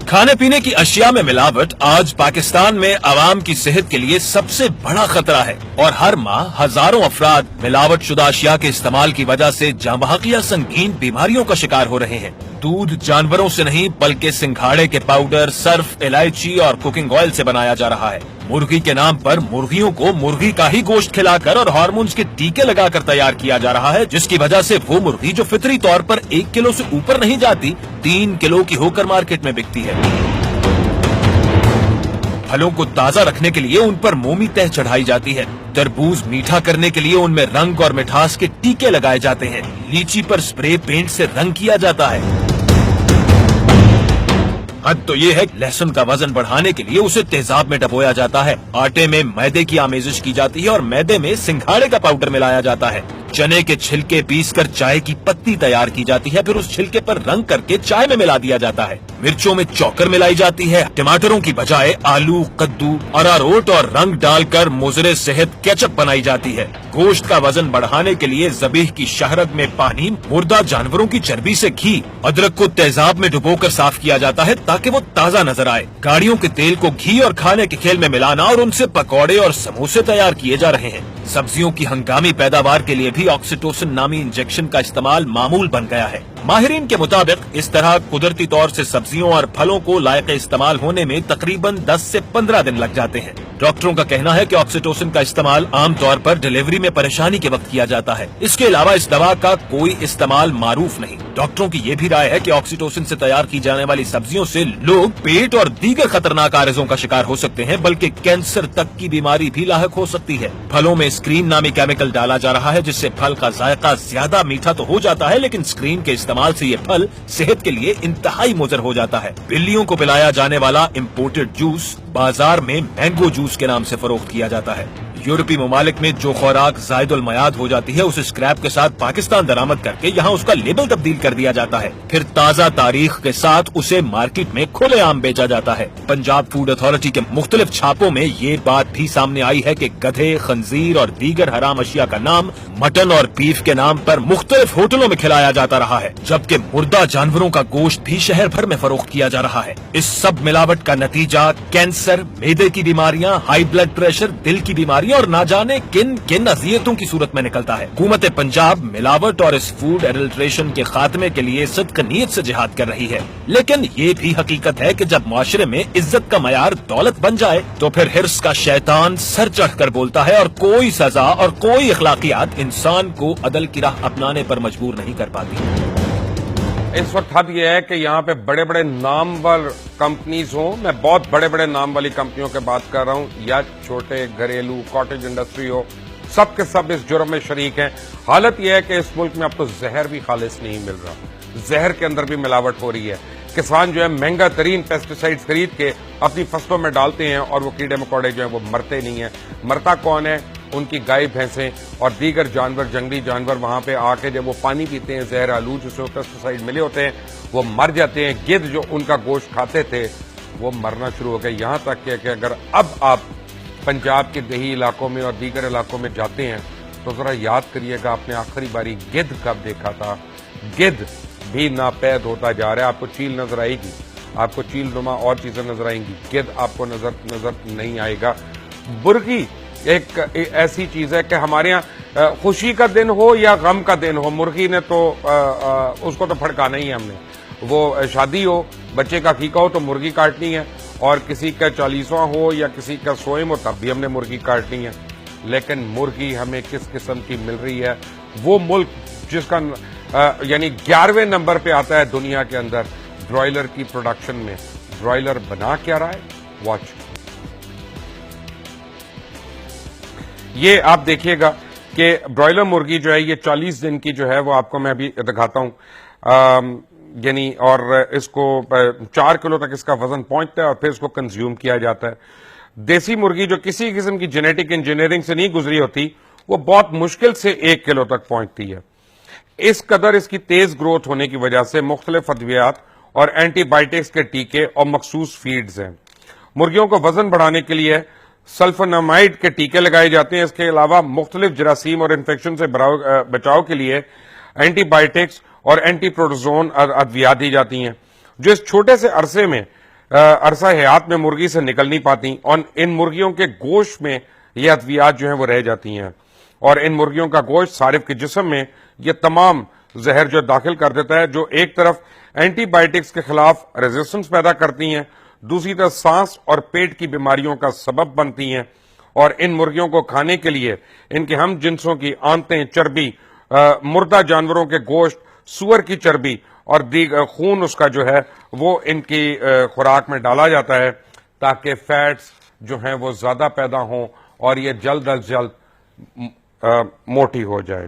کھانے پینے کی اشیاء میں ملاوٹ آج پاکستان میں عوام کی صحت کے لیے سب سے بڑا خطرہ ہے اور ہر ماہ ہزاروں افراد ملاوٹ شدہ اشیاء کے استعمال کی وجہ سے جاں بحق یا سنگین بیماریوں کا شکار ہو رہے ہیں۔ دودھ جانوروں سے نہیں بلکہ سنگھاڑے کے پاؤڈر، سرف، الائچی اور کوکنگ آئل سے بنایا جا رہا ہے۔ مرغی کے نام پر مرغیوں کو مرغی کا ہی گوشت کھلا کر اور ہارمونز کے ٹیکے لگا کر تیار کیا جا رہا ہے، جس کی وجہ سے وہ مرغی جو فطری طور پر 1 کلو سے اوپر نہیں جاتی 3 کلو کی ہو کر مارکیٹ میں بکتی ہے۔ پھلوں کو تازہ رکھنے کے لیے ان پر مومی تہ چڑھائی جاتی ہے، تربوز میٹھا کرنے کے لیے ان میں رنگ اور مٹھاس کے ٹیکے لگائے جاتے ہیں، لیچی پر اسپرے پینٹ سے رنگ کیا جاتا ہے۔ حد تو یہ ہے کہ لہسن کا وزن بڑھانے کے لیے اسے تیزاب میں ڈبویا جاتا ہے، آٹے میں میدے کی آمیزش کی جاتی ہے اور میدے میں سنگھاڑے کا پاؤڈر ملایا جاتا ہے، چنے کے چھلکے پیس کر چائے کی پتی تیار کی جاتی ہے، پھر اس چھلکے پر رنگ کر کے چائے میں ملا دیا جاتا ہے، مرچوں میں چوکر ملائی جاتی ہے، ٹماٹروں کی بجائے آلو، کدو، اراروٹ اور رنگ ڈال کر مضر صحت کیچپ بنائی جاتی ہے۔ گوشت کا وزن بڑھانے کے لیے ذبیح کی شہرد میں پانی، مردہ جانوروں کی چربی سے گھی، ادرک کو تیزاب میں ڈبو کر صاف کیا جاتا ہے تاکہ وہ تازہ نظر آئے۔ گاڑیوں کے تیل کو گھی اور کھانے کے کھیل میں ملانا اور ان سے پکوڑے اور سموسے تیار کیے جا رہے ہیں۔ سبزیوں کی ہنگامی پیداوار کے لیے بھی آکسیٹوسن نامی انجیکشن کا استعمال معمول بن گیا ہے۔ ماہرین کے مطابق اس طرح قدرتی طور سے سبزیوں اور پھلوں کو لائق استعمال ہونے میں تقریباً 10 سے 15 دن لگ جاتے ہیں۔ ڈاکٹروں کا کہنا ہے کہ آکسیٹوسن کا استعمال عام طور پر ڈیلیوری میں پریشانی کے وقت کیا جاتا ہے، اس کے علاوہ اس دوا کا کوئی استعمال معروف نہیں۔ ڈاکٹروں کی یہ بھی رائے ہے کہ آکسیٹوسن سے تیار کی جانے والی سبزیوں سے لوگ پیٹ اور دیگر خطرناک عارضوں کا شکار ہو سکتے ہیں، بلکہ کینسر تک کی بیماری بھی لاحق ہو سکتی ہے۔ پھلوں میں اسکرین نامی کیمیکل ڈالا جا رہا ہے جس سے پھل کا ذائقہ زیادہ میٹھا تو ہو جاتا ہے، لیکن اسکرین کے استعمال سے یہ پھل صحت کے لیے انتہائی مضر ہو جاتا ہے۔ بلیوں کو پلایا جانے والا امپورٹڈ جوس بازار میں مینگو جوس کے نام سے فروخت کیا جاتا ہے۔ یورپی ممالک میں جو خوراک زائد المیعاد ہو جاتی ہے اسے اسکریپ کے ساتھ پاکستان درآمد کر کے یہاں اس کا لیبل تبدیل کر دیا جاتا ہے، پھر تازہ تاریخ کے ساتھ اسے مارکیٹ میں کھلے عام بیچا جاتا ہے۔ پنجاب فوڈ اتھارٹی کے مختلف چھاپوں میں یہ بات بھی سامنے آئی ہے کہ گدھے، خنزیر اور دیگر حرام اشیاء کا نام مٹن اور بیف کے نام پر مختلف ہوٹلوں میں کھلایا جاتا رہا ہے، جبکہ مردہ جانوروں کا گوشت بھی شہر بھر میں فروخت کیا جا رہا ہے۔ اس سب ملاوٹ کا نتیجہ کینسر، معدے کی بیماریاں، ہائی بلڈ پریشر، دل کی بیماریاں اور نہ جانے کن اذیتوں کی صورت میں نکلتا ہے۔ حکومت پنجاب ملاوٹ اور اس فوڈ ایڈلٹریشن کے خاتمے کے لیے صدق نیت سے جہاد کر رہی ہے، لیکن یہ بھی حقیقت ہے کہ جب معاشرے میں عزت کا معیار دولت بن جائے تو پھر حرص کا شیطان سر چڑھ کر بولتا ہے اور کوئی سزا اور کوئی اخلاقیات انسان کو عدل کی راہ اپنانے پر مجبور نہیں کر پاتی۔ اس وقت حد یہ ہے کہ یہاں پہ بڑے بڑے نامور کمپنیز ہوں، میں بہت بڑے بڑے نام والی کمپنیوں کے بات کر رہا ہوں، یا چھوٹے گھریلو کاٹیج انڈسٹری ہو، سب کے سب اس جرم میں شریک ہیں۔ حالت یہ ہے کہ اس ملک میں اب تو زہر بھی خالص نہیں مل رہا، زہر کے اندر بھی ملاوٹ ہو رہی ہے۔ کسان جو ہے مہنگا ترین پیسٹیسائڈز خرید کے اپنی فصلوں میں ڈالتے ہیں اور وہ کیڑے مکوڑے جو ہیں وہ مرتے نہیں ہیں۔ مرتا کون ہے؟ ان کی گائے، بھینسیں اور دیگر جانور، جنگلی جانور وہاں پہ آ کے جب وہ پانی پیتے ہیں زہر آلود جس میں پیسٹیسائڈ ملے ہوتے ہیں وہ مر جاتے ہیں۔ گدھ جو ان کا گوشت کھاتے تھے وہ مرنا شروع ہو گئے، یہاں تک کہ اگر اب آپ پنجاب کے دیہی علاقوں میں اور دیگر علاقوں میں جاتے ہیں تو ذرا یاد کریے گا آپ نے آخری باری گدھ کب دیکھا تھا۔ گدھ بھی ناپید ہوتا جا رہا ہے، آپ کو چیل نظر آئے گی، آپ کو چیل نما اور چیزیں نظر آئیں گی، گدھ آپ کو نظر نہیں آئے گا۔ برگی ایک ایسی چیز ہے کہ ہمارے یہاں خوشی کا دن ہو یا غم کا دن ہو، مرغی نے تو اس کو تو پھڑکانا ہی ہے ہم نے۔ وہ شادی ہو، بچے کا عقیقہ ہو تو مرغی کاٹنی ہے، اور کسی کا 40واں ہو یا کسی کا سوئم ہو تب بھی ہم نے مرغی کاٹنی ہے۔ لیکن مرغی ہمیں کس قسم کی مل رہی ہے؟ وہ ملک جس کا یعنی 11ویں نمبر پہ آتا ہے دنیا کے اندر برائلر کی پروڈکشن میں، برائلر بنا کیا رہا ہے؟ واچ، یہ آپ دیکھیے گا کہ برائلر مرغی جو ہے یہ 40 دن کی جو ہے وہ آپ کو میں ابھی دکھاتا ہوں، یعنی اور اس کو 4 کلو تک اس کا وزن پہنچتا ہے اور پھر اس کو کنزیوم کیا جاتا ہے۔ دیسی مرغی جو کسی قسم کی جینیٹک انجینئرنگ سے نہیں گزری ہوتی وہ بہت مشکل سے 1 کلو تک پہنچتی ہے۔ اس قدر اس کی تیز گروتھ ہونے کی وجہ سے مختلف ادویات اور اینٹی بائیوٹکس کے ٹیکے اور مخصوص فیڈز ہیں۔ مرغیوں کو وزن بڑھانے کے لیے سلفونامائڈ کے ٹیکے لگائے جاتے ہیں، اس کے علاوہ مختلف جراثیم اور انفیکشن سے بچاؤ کے لیے اینٹی بائیوٹکس اور اینٹی پروٹوزون ادویات دی جاتی ہیں، جو اس چھوٹے سے عرصے میں عرصہ حیات میں مرغی سے نکل نہیں پاتی اور ان مرغیوں کے گوشت میں یہ ادویات جو ہیں وہ رہ جاتی ہیں اور ان مرغیوں کا گوشت صارف کے جسم میں یہ تمام زہر جو داخل کر دیتا ہے جو ایک طرف اینٹی بائیوٹکس کے خلاف ریزسٹنس پیدا کرتی ہیں، دوسری طرف سانس اور پیٹ کی بیماریوں کا سبب بنتی ہیں اور ان مرغیوں کو کھانے کے لیے ان کے ہم جنسوں کی آنتیں، چربی، مردہ جانوروں کے گوشت، سور کی چربی اور خون اس کا جو ہے وہ ان کی خوراک میں ڈالا جاتا ہے تاکہ فیٹس جو ہیں وہ زیادہ پیدا ہوں اور یہ جلد از جلد موٹی ہو جائیں۔